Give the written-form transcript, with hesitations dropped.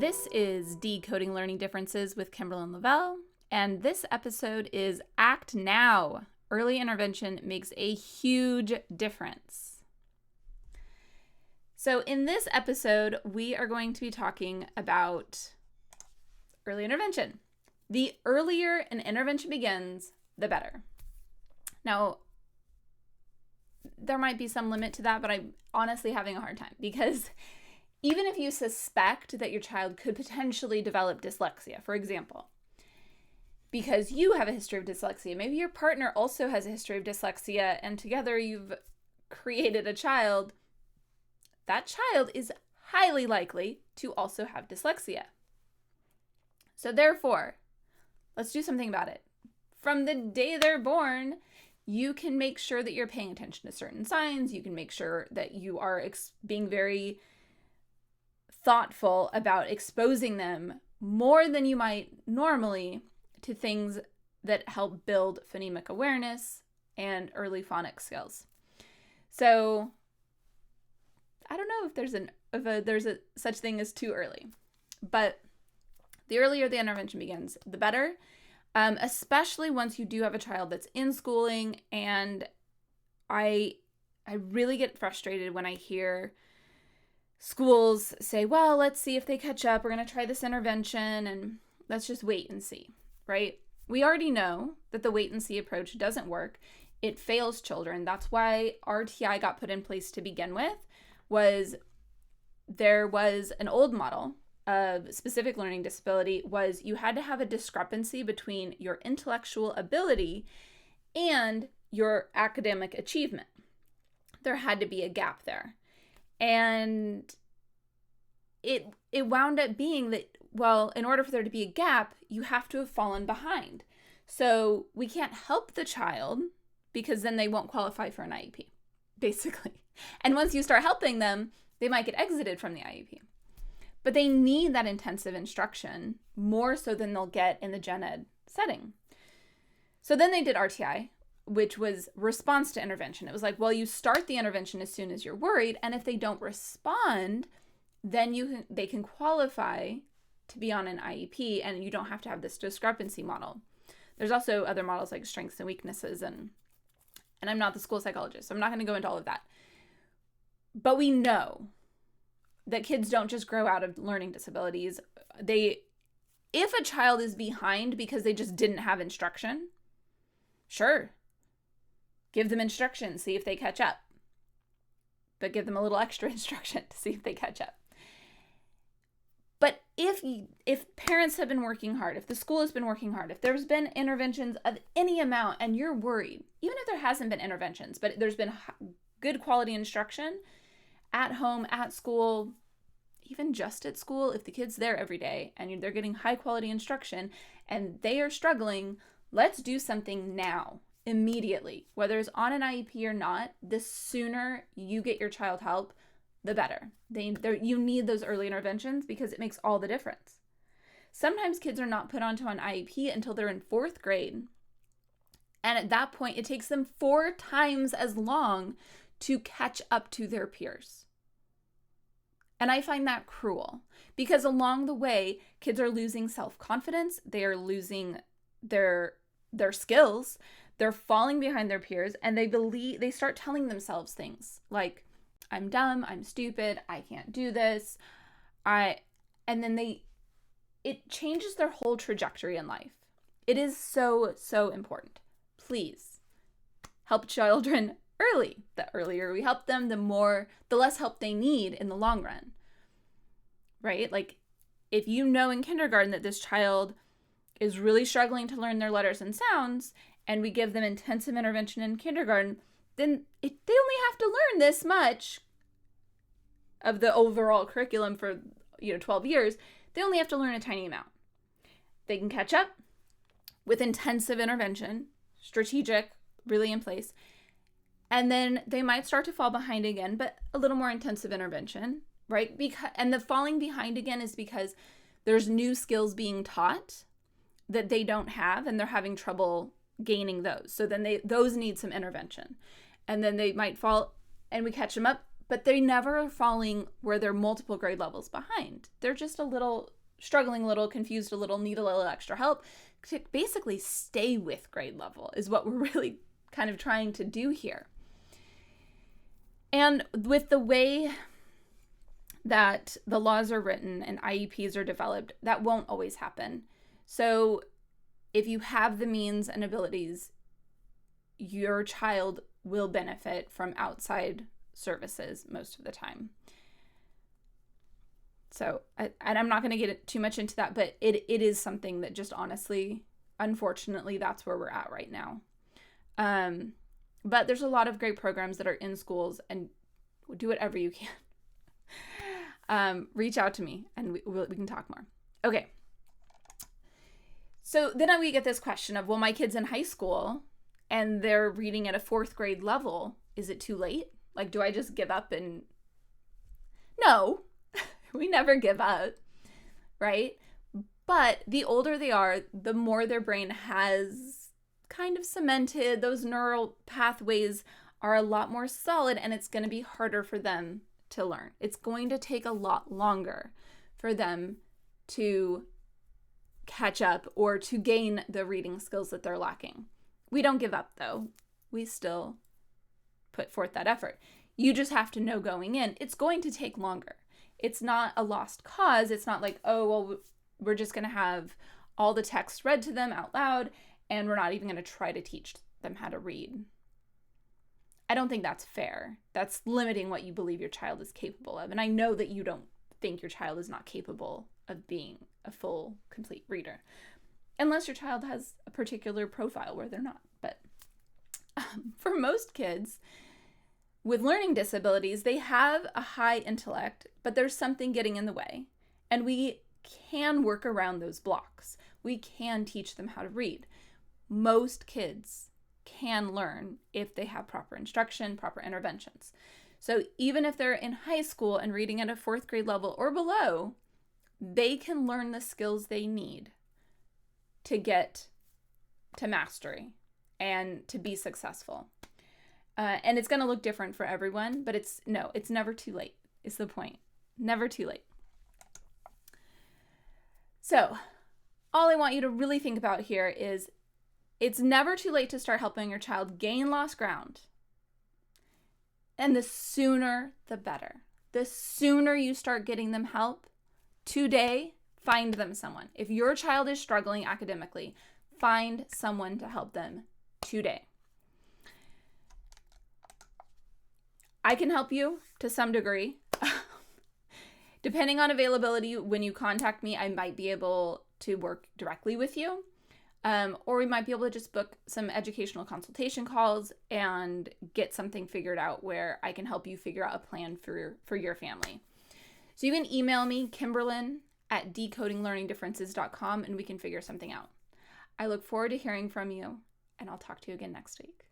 This is Decoding Learning Differences with Kimberly and Lavelle, and this episode is Act Now. Early intervention makes a huge difference. So in this episode, we are going to be talking about early intervention. The earlier an intervention begins, the better. Now, there might be some limit to that, but I'm honestly having a hard time because even if you suspect that your child could potentially develop dyslexia, for example, because you have a history of dyslexia, maybe your partner also has a history of dyslexia, and together you've created a child, that child is highly likely to also have dyslexia. So therefore, let's do something about it. From the day they're born, you can make sure that you're paying attention to certain signs. You can make sure that you are being very thoughtful about exposing them more than you might normally to things that help build phonemic awareness and early phonics skills. So I don't know if there's a such thing as too early, but the earlier the intervention begins, the better, especially once you do have a child that's in schooling. And I really get frustrated when I hear schools say, well, let's see if they catch up. We're going to try this intervention and let's just wait and see, right? We already know that the wait and see approach doesn't work. It fails children. That's why RTI got put in place to begin with. There was an old model of specific learning disability was you had to have a discrepancy between your intellectual ability and your academic achievement. There had to be a gap there. And it wound up being that, well, in order for there to be a gap, you have to have fallen behind. So we can't help the child because then they won't qualify for an IEP, basically. And once you start helping them, they might get exited from the IEP. But they need that intensive instruction more so than they'll get in the gen ed setting. So then they did RTI, which was response to intervention. It was like, well, you start the intervention as soon as you're worried, and if they don't respond, then they can qualify to be on an IEP, and you don't have to have this discrepancy model. There's also other models like strengths and weaknesses, and I'm not the school psychologist, so I'm not going to go into all of that. But we know that kids don't just grow out of learning disabilities. If a child is behind because they just didn't have instruction, sure, give them instruction, see if they catch up. But give them a little extra instruction to see if they catch up. But if parents have been working hard, if the school has been working hard, if there's been interventions of any amount and you're worried, even if there hasn't been interventions, but there's been good quality instruction at home, at school, even just at school, if the kid's there every day and they're getting high quality instruction and they are struggling, let's do something now. Immediately, whether it's on an IEP or not, the sooner you get your child help, the better. You need those early interventions because it makes all the difference. Sometimes kids are not put onto an IEP until they're in 4th grade. And at that point, it takes them 4 times as long to catch up to their peers. And I find that cruel because along the way, kids are losing self-confidence. They are losing their skills. They're falling behind their peers, and they start telling themselves things like, I'm dumb, I'm stupid, I can't do this. And then it changes their whole trajectory in life. It is so, so important. Please help children early. The earlier we help them, the less help they need in the long run. Right? Like if you know in kindergarten that this child is really struggling to learn their letters and sounds, and we give them intensive intervention in kindergarten, then they only have to learn this much of the overall curriculum for 12 years. They only have to learn a tiny amount. They can catch up with intensive intervention, strategic, really in place, and then they might start to fall behind again, but a little more intensive intervention, right? And the falling behind again is because there's new skills being taught that they don't have, and they're having trouble gaining those. So then those need some intervention. And then they might fall, and we catch them up, but they never are falling where they're multiple grade levels behind. They're just a little struggling, a little confused, a little need a little extra help to basically stay with grade level is what we're really kind of trying to do here. And with the way that the laws are written and IEPs are developed, that won't always happen. So if you have the means and abilities, your child will benefit from outside services most of the time. So, and I'm not going to get too much into that, but it is something that just honestly, unfortunately, that's where we're at right now. But there's a lot of great programs that are in schools, and do whatever you can. Reach out to me and we can talk more. Okay. So then we get this question of, well, my kid's in high school and they're reading at a 4th grade level. Is it too late? Like, do I just give up? And no, we never give up, right? But the older they are, the more their brain has kind of cemented. Those neural pathways are a lot more solid, and it's going to be harder for them to learn. It's going to take a lot longer for them to catch up or to gain the reading skills that they're lacking. We don't give up, though. We still put forth that effort. You just have to know going in, it's going to take longer. It's not a lost cause. It's not like, oh, well, we're just going to have all the text read to them out loud, and we're not even going to try to teach them how to read. I don't think that's fair. That's limiting what you believe your child is capable of. And I know that you don't think your child is not capable of being a full, complete reader, unless your child has a particular profile where they're not. But for most kids with learning disabilities, they have a high intellect, but there's something getting in the way. And we can work around those blocks. We can teach them how to read. Most kids can learn if they have proper instruction, proper interventions. So even if they're in high school and reading at a 4th grade level or below, they can learn the skills they need to get to mastery and to be successful. And it's going to look different for everyone, but it's never too late is the point. Never too late. So all I want you to really think about here is it's never too late to start helping your child gain lost ground. And the sooner, the better. The sooner you start getting them help, today, find them someone. If your child is struggling academically, find someone to help them today. I can help you to some degree. Depending on availability, when you contact me, I might be able to work directly with you. Or we might be able to just book some educational consultation calls and get something figured out where I can help you figure out a plan for your family. So you can email me, Kimberlyn@decodinglearningdifferences.com, and we can figure something out. I look forward to hearing from you, and I'll talk to you again next week.